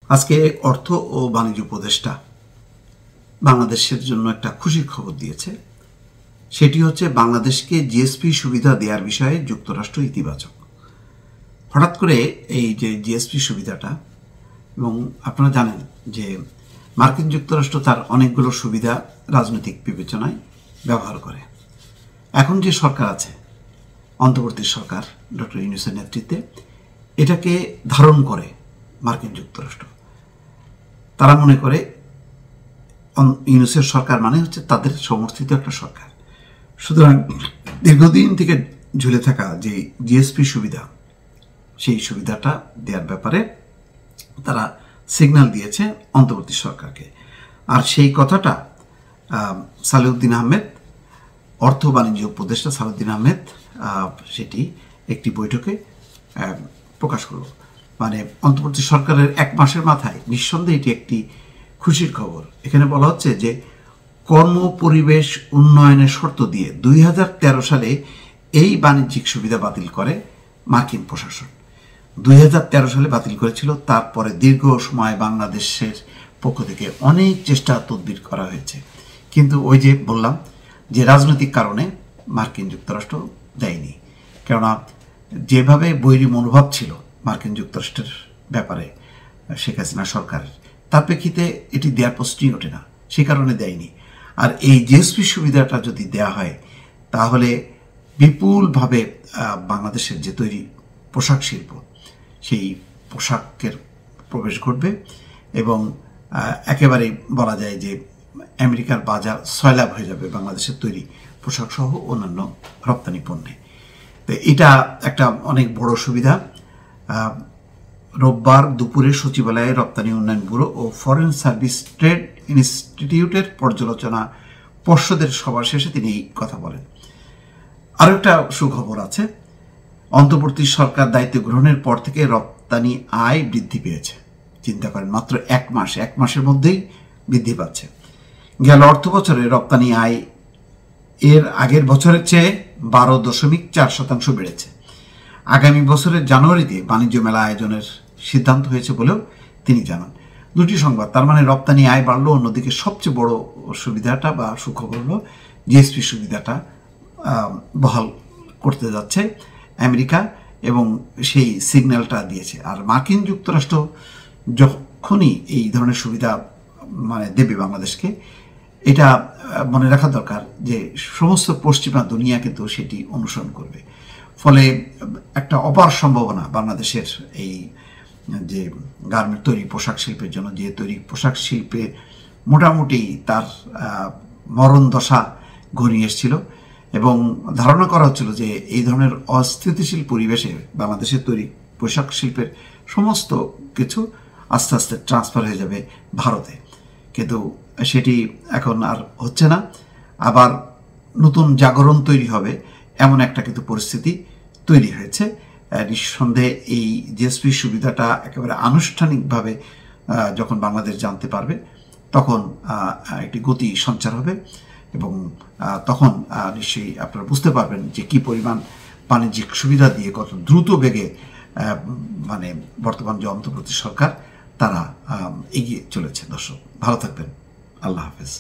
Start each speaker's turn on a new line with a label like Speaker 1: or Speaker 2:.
Speaker 1: আজকে অর্থ ও বাণিজ্য উপদেষ্টা বাংলাদেশের জন্য একটা খুশির খবর দিয়েছে। সেটি হচ্ছে বাংলাদেশকে জিএসপি সুবিধা দেওয়ার বিষয়ে যুক্তরাষ্ট্র ইতিবাচক। হঠাৎ করে এই যে জিএসপি সুবিধাটা, এবং আপনারা জানেন যে মার্কিন যুক্তরাষ্ট্র তার অনেকগুলো সুবিধা রাজনৈতিক বিবেচনায় ব্যবহার করে। এখন যে সরকার আছে, অন্তর্বর্তী সরকার ডক্টর ইউনূসের নেতৃত্বে, এটাকে ধারণ করে মার্কিন যুক্তরাষ্ট্র। তারা মনে করে ইউনূসের সরকার মানে হচ্ছে তাদের সমর্থিত একটা সরকার। সুতরাং দীর্ঘদিন থেকে ঝুলে থাকা যে জিএসপি সুবিধা, সেই সুবিধাটা দেওয়ার ব্যাপারে তারা সিগন্যাল দিয়েছে অন্তর্বর্তী সরকারকে। আর সেই কথাটা সালেউদ্দিন আহমেদ, অর্থ বাণিজ্য উপদেষ্টা সালেউদ্দিন আহমেদ, সেটি একটি বৈঠকে প্রকাশ করল। মানে অন্তর্বর্তী সরকারের এক মাসের মাথায় নিঃসন্দেহে এটি একটি খুশির খবর। এখানে বলা হচ্ছে যে কর্ম পরিবেশ উন্নয়নের শর্ত দিয়ে 2013 সালে এই বাণিজ্যিক সুবিধা বাতিল করে মার্কিন প্রশাসন। 2013 সালে বাতিল করেছিল। তারপরে দীর্ঘ সময় বাংলাদেশের পক্ষ থেকে অনেক চেষ্টা তদবির করা হয়েছে, কিন্তু ওই যে বললাম যে রাজনৈতিক কারণে মার্কিন যুক্তরাষ্ট্র দেয়নি। কেননা যেভাবে বৈরী মনোভাব ছিল মার্কিন যুক্তরাষ্ট্রের ব্যাপারে শেখ হাসিনা সরকারের, তার প্রেক্ষিতে এটি দেওয়ার প্রশ্নই ওঠে না, সে কারণে দেয়নি। আর এই জিএসপি সুবিধাটা যদি দেয়া হয়, তাহলে বিপুলভাবে বাংলাদেশের যে তৈরি পোশাক শিল্প, সেই পোশাকের প্রবেশ ঘটবে এবং একেবারেই বলা যায় যে আমেরিকার বাজার সয়লাভ হয়ে যাবে বাংলাদেশের তৈরি পোশাক সহ অন্যান্য রপ্তানি পণ্যে। তো এটা একটা অনেক বড় সুবিধা। রোববার দুপুরে সচিবালয়ে রপ্তানি উন্নয়ন ব্যুরো ও ফরেন সার্ভিস ট্রেড ইনস্টিটিউটের পর্যালোচনা পর্ষদের সভা শেষে তিনি এই কথা বলেন। আরও একটা সুখবর আছে। অন্তর্বর্তী সরকার দায়িত্ব গ্রহণের পর থেকে রপ্তানি আয় বৃদ্ধি পেয়েছে। চিন্তা করেন, মাত্র এক মাসের মধ্যেই বৃদ্ধি পাচ্ছে। গেল অর্থ বছরে রপ্তানি আয় এর আগের বছরের চেয়ে 12.4% বেড়েছে। আগামী বছরের জানুয়ারিতে বাণিজ্য মেলা আয়োজনের সিদ্ধান্ত হয়েছে বলেও তিনি জানান। দুটি সংবাদ, তার মানে রপ্তানি আয় বাড়লো, অন্যদিকে সবচেয়ে বড় সুবিধাটা বা সুখবর হলো জিএসপি সুবিধাটা বহাল করতে যাচ্ছে আমেরিকা, এবং সেই সিগন্যালটা দিয়েছে। আর মার্কিন যুক্তরাষ্ট্র যখনই এই ধরনের সুবিধা দেবে বাংলাদেশকে, এটা মনে রাখা দরকার যে সমস্ত পশ্চিমা দুনিয়া কিন্তু সেটি অনুসরণ করবে। ফলে একটা অপার সম্ভাবনা বাংলাদেশের এই যে গার্মেন্ট তৈরি পোশাক শিল্পের জন্য, যে তৈরি পোশাক শিল্পে মোটামুটি তার মরণ দশা ঘনিয়ে এসেছিল, এবং ধারণা করা হচ্ছিল যে এই ধরনের অস্থিতিশীল পরিবেশে বাংলাদেশের তৈরি পোশাক শিল্পের সমস্ত কিছু আস্তে আস্তে ট্রান্সফার হয়ে যাবে ভারতে। কিন্তু সেটি এখন আর হচ্ছে না। আবার নতুন জাগরণ তৈরি হবে, এমন একটা কিন্তু পরিস্থিতি তৈরি হয়েছে। নিঃসন্দেহে এই জিএসপি সুবিধাটা একেবারে আনুষ্ঠানিকভাবে যখন বাংলাদেশ জানতে পারবে, তখন একটি গতি সঞ্চার হবে, এবং তখন নিশ্চয়ই আপনারা বুঝতে পারবেন যে কি পরিমাণ বাণিজ্যিক সুবিধা দিয়ে কত দ্রুত বেগে বর্তমান যে অন্তর্বর্তী সরকার তারা এগিয়ে চলেছে। দর্শক, ভালো থাকবেন। আল্লাহ হাফেজ।